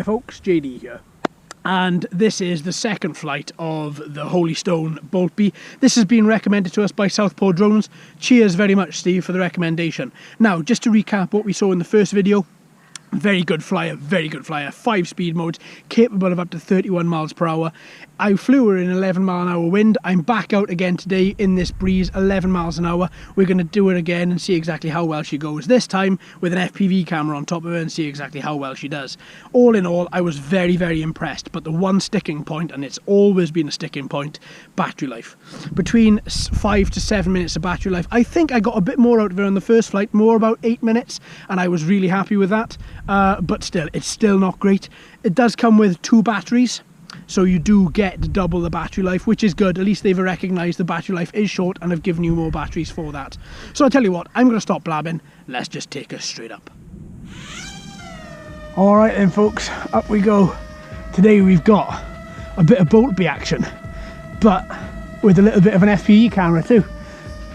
there folks, JD here. And this is the second flight of the Holy Stone Bolt B. This has been recommended to us by Southpaw Drones. Cheers very much, Steve, for the recommendation. Now, just to recap what we saw in the first video. Very good flyer, 5 speed modes, capable of up to 31 miles per hour. I flew her in 11 mile an hour wind. I'm back out again today in this breeze, 11 miles an hour. We're going to do it again and see exactly how well she goes. This time with an FPV camera on top of her and see exactly how well she does. All in all, I was very, very impressed. But the one sticking point, and it's always been a sticking point, battery life. Between 5 to 7 minutes of battery life. I think I got a bit more out of her on the first flight, more about 8 minutes, and I was really happy with that. But still, it's still not great. It does come with 2 batteries, so you do get double the battery life, which is good. At least they've recognised the battery life is short and have given you more batteries for that. So I'll tell you what, I'm going to stop blabbing. Let's just take us straight up. Alright then folks, up we go. Today we've got a bit of Bolt B action, but with a little bit of an FPV camera too.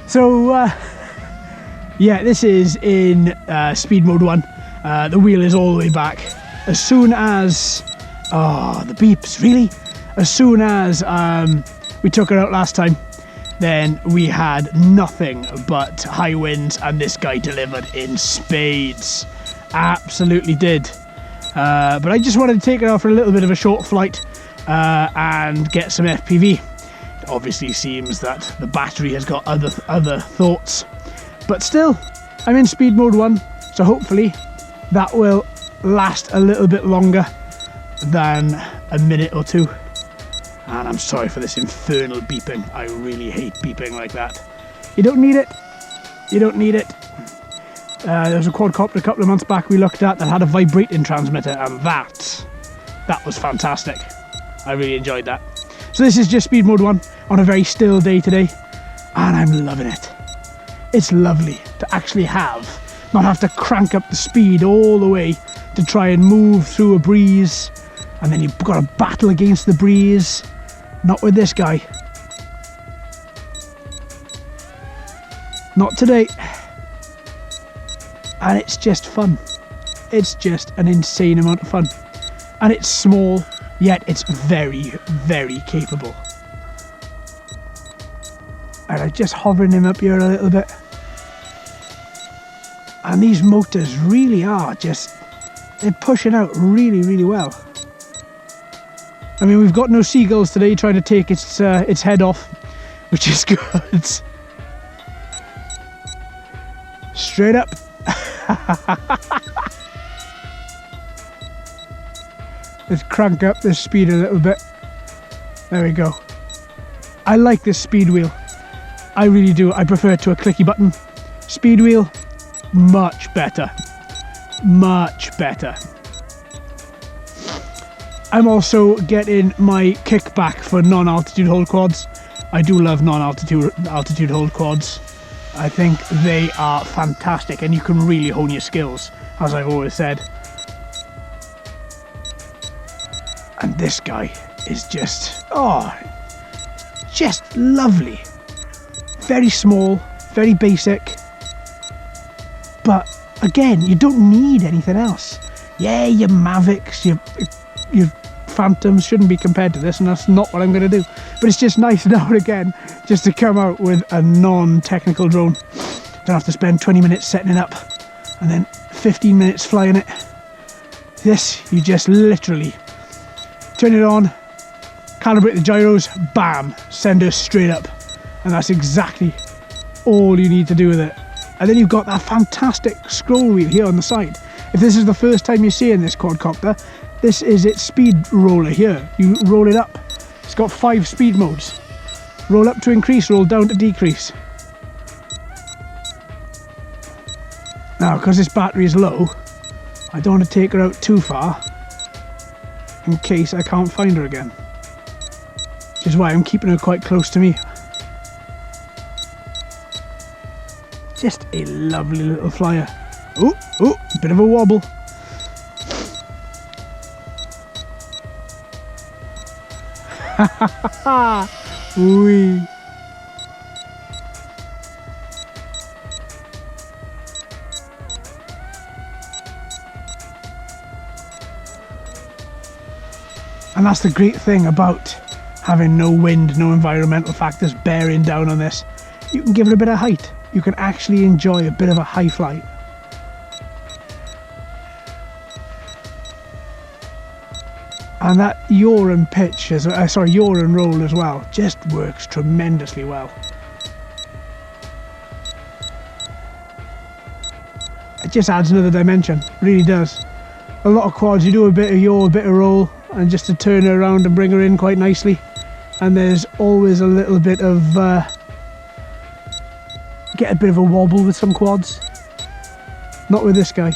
So yeah, this is in speed mode 1. The wheel is all the way back. As soon as... oh, the beeps, really? As soon as we took her out last time, then we had nothing but high winds, and this guy delivered in spades. Absolutely did. But I just wanted to take her out for a little bit of a short flight and get some FPV. It obviously seems that the battery has got other thoughts. But still, I'm in speed mode 1, so hopefully that will last a little bit longer than a minute or 2. And I'm sorry for this infernal beeping. I really hate beeping like that. You don't need it. You don't need it. There was a quadcopter a couple of months back we looked at that had a vibrating transmitter, and that was fantastic. I really enjoyed that. So this is just speed mode 1 on a very still day today, and I'm loving it. It's lovely to actually not have to crank up the speed all the way to try and move through a breeze, and then you've got to battle against the breeze. Not with this guy. Not today. And it's just fun. It's just an insane amount of fun. And it's small, yet it's very, very capable. And I'm just hovering him up here a little bit. And these motors really are they're pushing out really, really well. I mean, we've got no seagulls today trying to take its head off, which is good. Straight up. Let's crank up the speed a little bit. There we go. I like this speed wheel. I really do. I prefer it to a clicky button. Speed wheel, much better. Much better. I'm also getting my kickback for non-altitude hold quads. I do love non-altitude hold quads. I think they are fantastic, and you can really hone your skills, as I've always said. And this guy is just lovely. Very small, very basic. But again, you don't need anything else. Yeah, your Mavics, your Phantoms shouldn't be compared to this, and that's not what I'm going to do. But it's just nice now and again just to come out with a non-technical drone. Don't have to spend 20 minutes setting it up and then 15 minutes flying it. This, you just literally turn it on, calibrate the gyros, bam, send her straight up. And that's exactly all you need to do with it. And then you've got that fantastic scroll wheel here on the side. If this is the first time you're seeing this quadcopter, this is its speed roller here. You roll it up. It's got 5 speed modes. Roll up to increase, roll down to decrease. Now, because this battery is low, I don't want to take her out too far in case I can't find her again. Which is why I'm keeping her quite close to me. Just a lovely little flyer. Oh, bit of a wobble. Ha ha ha ha! Wee. And that's the great thing about having no wind, no environmental factors bearing down on this. You can give it a bit of height. You can actually enjoy a bit of a high fly. And that yaw and pitch, yaw and roll as well, just works tremendously well. It just adds another dimension, really does. A lot of quads, you do a bit of yaw, a bit of roll, and just to turn her around and bring her in quite nicely. And there's always a little bit of, get a bit of a wobble with some quads. Not with this guy.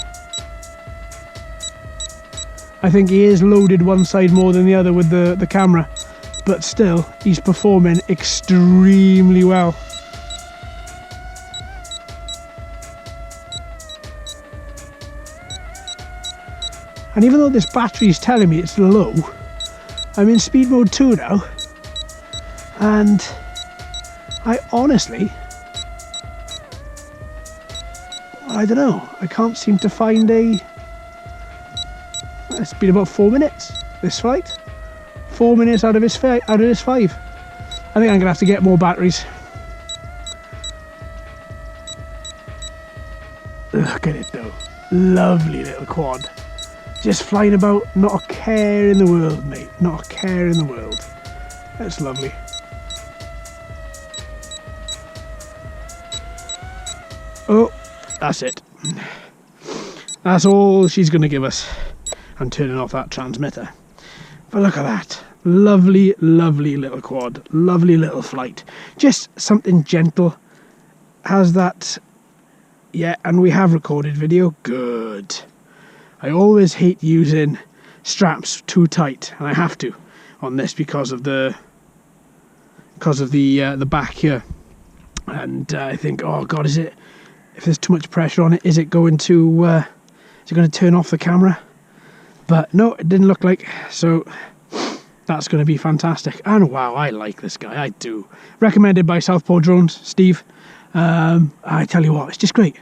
I think he is loaded one side more than the other with the camera, but still, he's performing extremely well. And even though this battery is telling me it's low, I'm in speed mode 2 now, and I honestly, I don't know, I can't seem to find a... It's been about 4 minutes, this flight. 4 minutes out of this 5. I think I'm going to have to get more batteries. Look at it though. Lovely little quad. Just flying about, not a care in the world, mate. Not a care in the world. That's lovely. Oh, that's it. That's all she's going to give us. I'm turning off that transmitter. But look at that. Lovely, lovely little quad. Lovely little flight. Just something gentle. Has that... Yeah, and we have recorded video. Good. I always hate using straps too tight, and I have to on this because of the back here. And I think, oh God, is it... If there's too much pressure on it, is it going to turn off the camera? But no, it didn't look like, so that's going to be fantastic. And wow, I like this guy, I do. Recommended by Southpaw Drones, Steve. I tell you what, it's just great.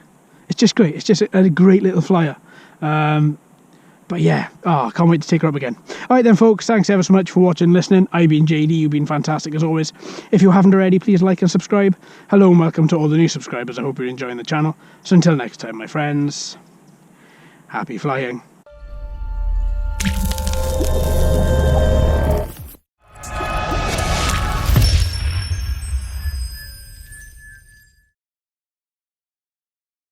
It's just great. It's just a great little flyer. But yeah, I can't wait to take her up again. Alright then folks, thanks ever so much for watching and listening. I've been JD, you've been fantastic as always. If you haven't already, please like and subscribe. Hello and welcome to all the new subscribers. I hope you're enjoying the channel. So until next time, my friends, happy flying.